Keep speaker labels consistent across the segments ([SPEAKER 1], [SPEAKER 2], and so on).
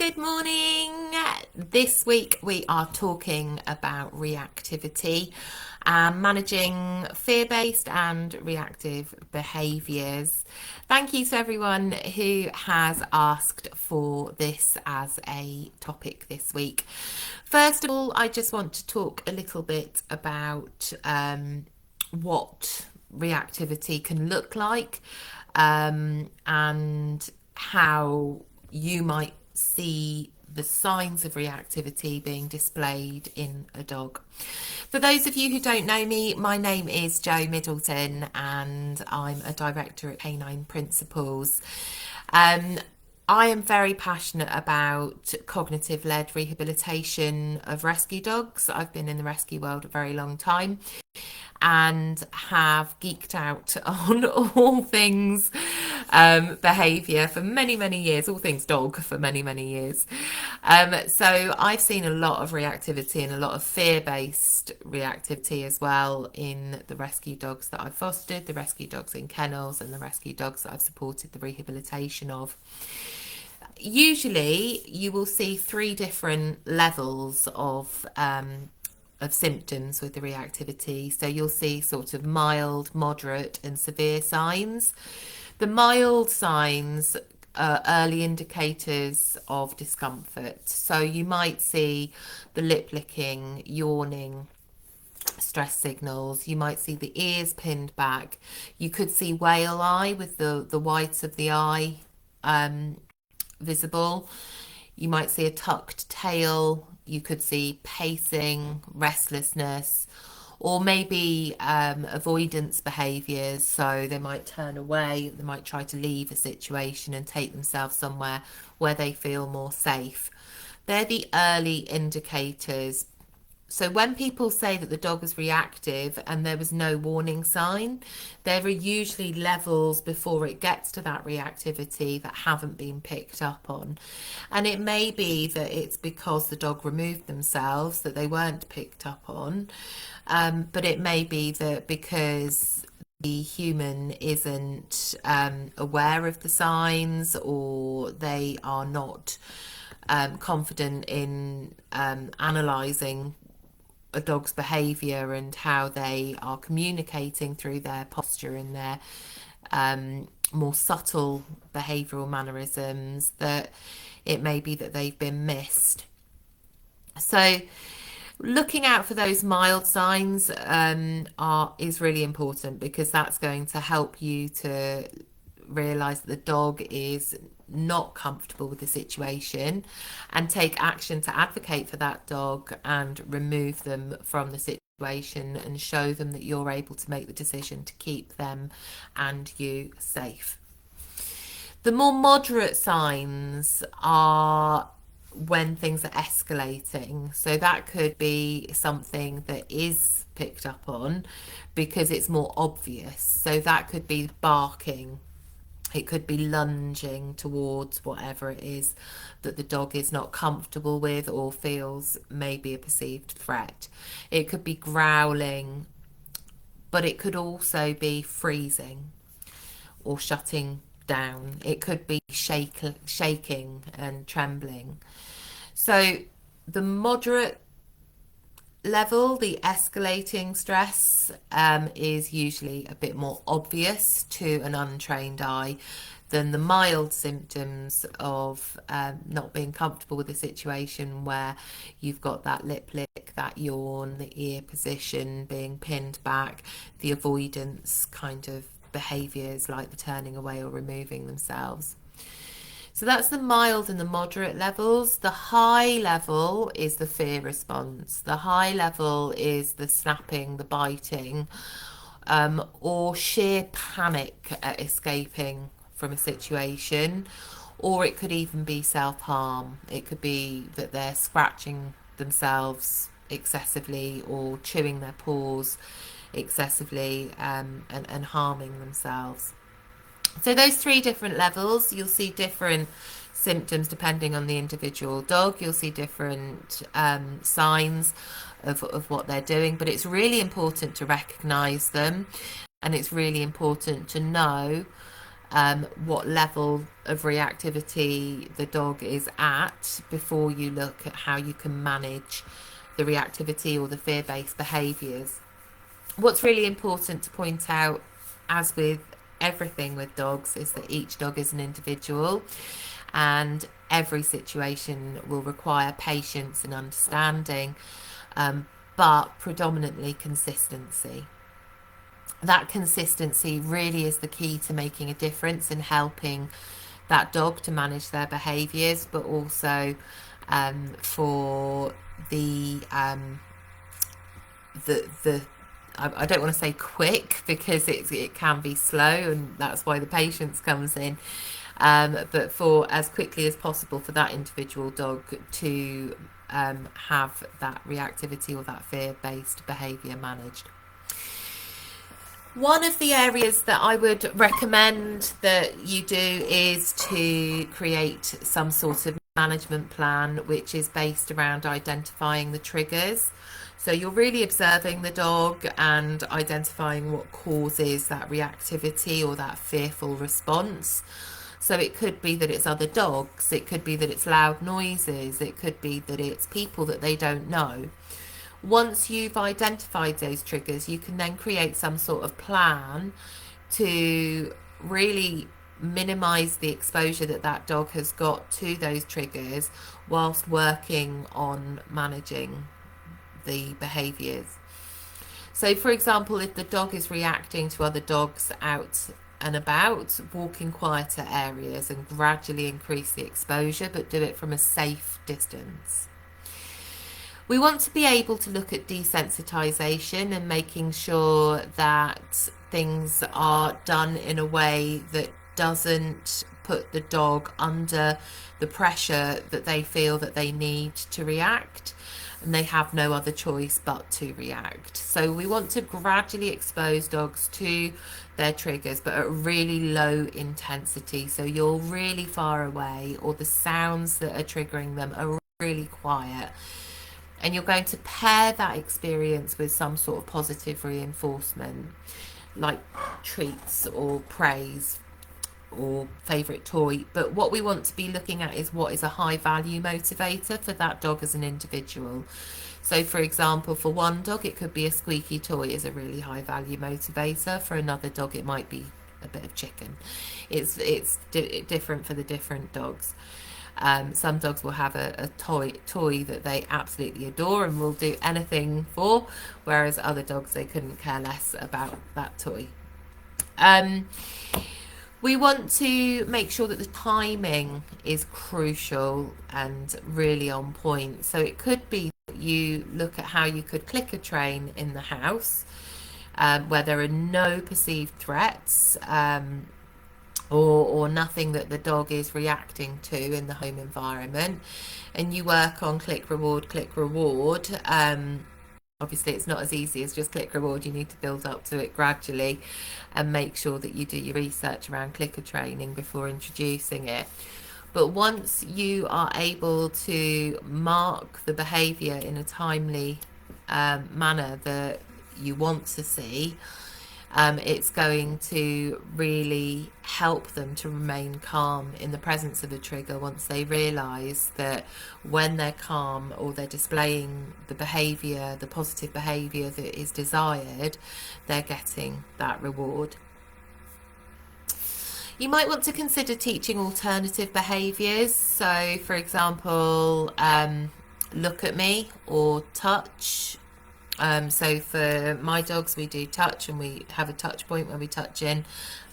[SPEAKER 1] good morning. This week we are talking about reactivity and managing fear-based and reactive behaviours. Thank you to everyone who has asked for this as a topic this week. First of all, I just want to talk a little bit about what reactivity can look like and how you might see the signs of reactivity being displayed in a dog. For those of you who don't know me, my name is Jo Middleton and I'm a director at Canine Principles. I am very passionate about cognitive-led rehabilitation of rescue dogs. I've been in the rescue world a very long time and have geeked out on all things behaviour for many years, all things dog for many years. So I've seen a lot of reactivity and a lot of fear-based reactivity as well in the rescue dogs that I've fostered, the rescue dogs in kennels and the rescue dogs that I've supported the rehabilitation of. Usually you will see three different levels of symptoms with the reactivity. So you'll see sort of mild, moderate and severe signs. The mild signs are early indicators of discomfort. So you might see the lip licking, yawning, stress signals. You might see the ears pinned back. You could see whale eye with the whites of the eye visible. You might see a tucked tail. You could see pacing, restlessness, or maybe avoidance behaviours. So they might turn away, they might try to leave a situation and take themselves somewhere where they feel more safe. They're the early indicators. So when people say that the dog is reactive and there was no warning sign, there are usually levels before it gets to that reactivity that haven't been picked up on. And it may be that it's because the dog removed themselves that they weren't picked up on. But it may be that because the human isn't aware of the signs, or they are not confident in analysing a dog's behaviour and how they are communicating through their posture and their more subtle behavioural mannerisms, that it may be that they've been missed. So looking out for those mild signs is really important, because that's going to help you to realise that the dog is not comfortable with the situation and take action to advocate for that dog and remove them from the situation and show them that you're able to make the decision to keep them and you safe. The more moderate signs are when things are escalating. So that could be something that is picked up on because it's more obvious. So that could be barking. It could be lunging towards whatever it is that the dog is not comfortable with or feels may be a perceived threat. It could be growling, but it could also be freezing or shutting down. It could be shaking and trembling. So the moderate level, the escalating stress, is usually a bit more obvious to an untrained eye than the mild symptoms of not being comfortable with the situation, where you've got that lip lick, that yawn, the ear position being pinned back, the avoidance kind of behaviours like the turning away or removing themselves. So that's the mild and the moderate levels. The high level is the fear response. The high level is the snapping, the biting, or sheer panic at escaping from a situation. Or it could even be self-harm. It could be that they're scratching themselves excessively or chewing their paws excessively and harming themselves. So those three different levels, you'll see different symptoms depending on the individual dog. You'll see different signs of what they're doing, but it's really important to recognise them, and it's really important to know what level of reactivity the dog is at before you look at how you can manage the reactivity or the fear-based behaviours. What's really important to point out, as with everything with dogs, is that each dog is an individual and every situation will require patience and understanding, but predominantly consistency. That consistency really is the key to making a difference in helping that dog to manage their behaviours, but also for the I don't want to say quick because it can be slow, and that's why the patience comes in. But for as quickly as possible for that individual dog to have that reactivity or that fear-based behaviour managed. One of the areas that I would recommend that you do is to create some sort of management plan which is based around identifying the triggers. So you're really observing the dog and identifying what causes that reactivity or that fearful response. So it could be that it's other dogs, it could be that it's loud noises, it could be that it's people that they don't know. Once you've identified those triggers, you can then create some sort of plan to really minimize the exposure that that dog has got to those triggers whilst working on managing the behaviors. So for example, if the dog is reacting to other dogs out and about, walk in quieter areas and gradually increase the exposure, but do it from a safe distance. We want to be able to look at desensitization and making sure that things are done in a way that doesn't put the dog under the pressure that they feel that they need to react, and they have no other choice but to react. So we want to gradually expose dogs to their triggers, but at really low intensity. So you're really far away, or the sounds that are triggering them are really quiet. And you're going to pair that experience with some sort of positive reinforcement, like treats or praise or favourite toy. But what we want to be looking at is what is a high value motivator for that dog as an individual. So for example, for one dog it could be a squeaky toy is a really high value motivator. For another dog it might be a bit of chicken. It's different for the different dogs. Some dogs will have a toy that they absolutely adore and will do anything for, whereas other dogs, they couldn't care less about that toy. We want to make sure that the timing is crucial and really on point. So it could be that you look at how you could click a train in the house where there are no perceived threats, or nothing that the dog is reacting to in the home environment, and you work on click reward. Obviously it's not as easy as just click reward. You need to build up to it gradually and make sure that you do your research around clicker training before introducing it. But once you are able to mark the behaviour in a timely manner that you want to see, it's going to really help them to remain calm in the presence of a trigger once they realise that when they're calm or they're displaying the behaviour, the positive behaviour that is desired, they're getting that reward. You might want to consider teaching alternative behaviours. So for example, look at me or touch. So for my dogs, we do touch, and we have a touch point where we touch in,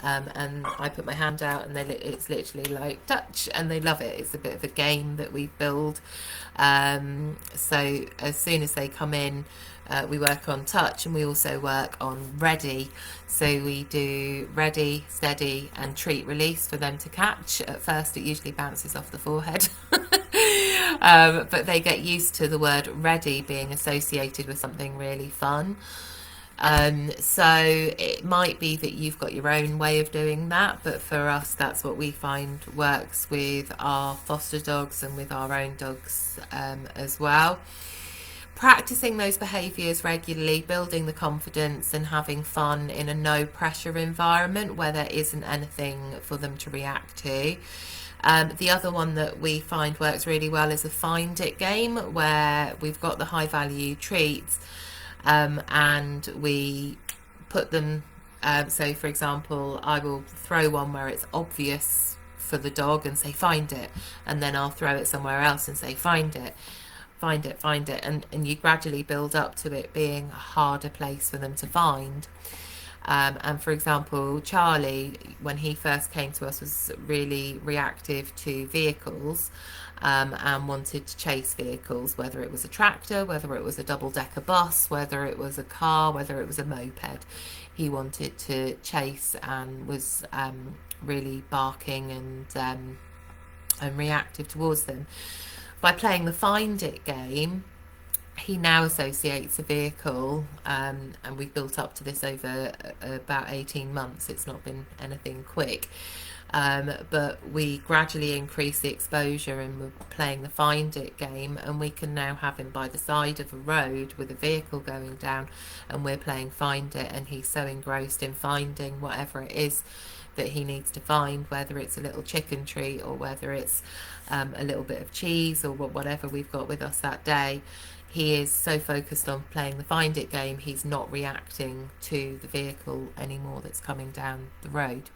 [SPEAKER 1] and I put my hand out, and it's literally like touch, and they love it. It's a bit of a game that we build. So as soon as they come in, we work on touch, and we also work on ready. So we do ready, steady, and treat release for them to catch. At first it usually bounces off the forehead. But they get used to the word ready being associated with something really fun. So it might be that you've got your own way of doing that, but for us that's what we find works with our foster dogs and with our own dogs as well. practicing those behaviours regularly, building the confidence and having fun in a no pressure environment where there isn't anything for them to react to. The other one that we find works really well is a find it game, where we've got the high value treats, and we put them, so for example, I will throw one where it's obvious for the dog and say find it, and then I'll throw it somewhere else and say find it, find it, find it, and you gradually build up to it being a harder place for them to find. And for example, Charlie, when he first came to us, was really reactive to vehicles, and wanted to chase vehicles, whether it was a tractor, whether it was a double-decker bus, whether it was a car, whether it was a moped. He wanted to chase and was really barking and reactive towards them. By playing the Find It game, he now associates a vehicle, and we've built up to this over about 18 months. It's not been anything quick, but we gradually increase the exposure, and we're playing the Find It game, and we can now have him by the side of a road with a vehicle going down, and we're playing Find It, and he's so engrossed in finding whatever it is that he needs to find, whether it's a little chicken treat or whether it's a little bit of cheese or whatever we've got with us that day. He is so focused on playing the Find It game, he's not reacting to the vehicle anymore that's coming down the road.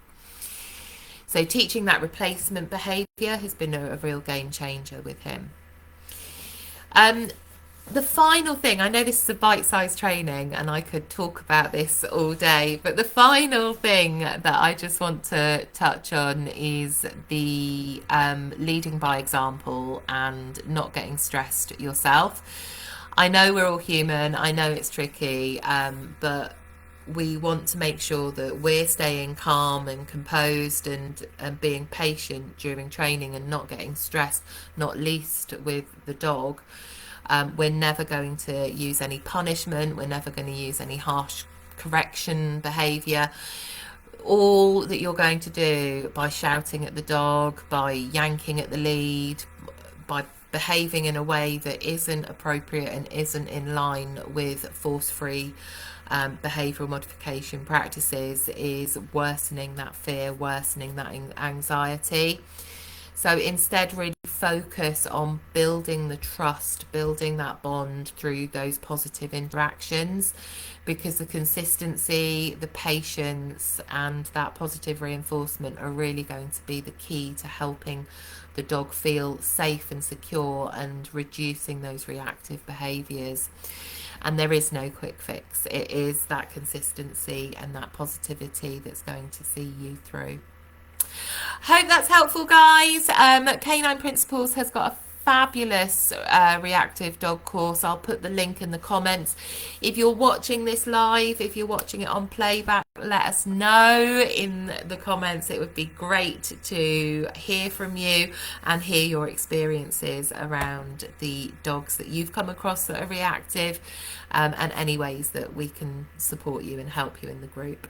[SPEAKER 1] So teaching that replacement behaviour has been a real game changer with him. The final thing, I know this is a bite-sized training and I could talk about this all day, but the final thing that I just want to touch on is the leading by example and not getting stressed yourself. I know we're all human, I know it's tricky, but we want to make sure that we're staying calm and composed and being patient during training and not getting stressed, not least with the dog. We're never going to use any punishment. We're never going to use any harsh correction behaviour. All that you're going to do by shouting at the dog, by yanking at the lead, by behaving in a way that isn't appropriate and isn't in line with force-free behavioural modification practices, is worsening that fear, worsening that anxiety. So instead, really focus on building the trust, building that bond through those positive interactions, because the consistency, the patience, and that positive reinforcement are really going to be the key to helping the dog feel safe and secure and reducing those reactive behaviours. And there is no quick fix. It is that consistency and that positivity that's going to see you through. Hope that's helpful, guys. Canine Principles has got a fabulous reactive dog course. I'll put the link in the comments. If you're watching this live, if you're watching it on playback, let us know in the comments. It would be great to hear from you and hear your experiences around the dogs that you've come across that are reactive, and any ways that we can support you and help you in the group.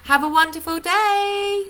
[SPEAKER 1] Have a wonderful day.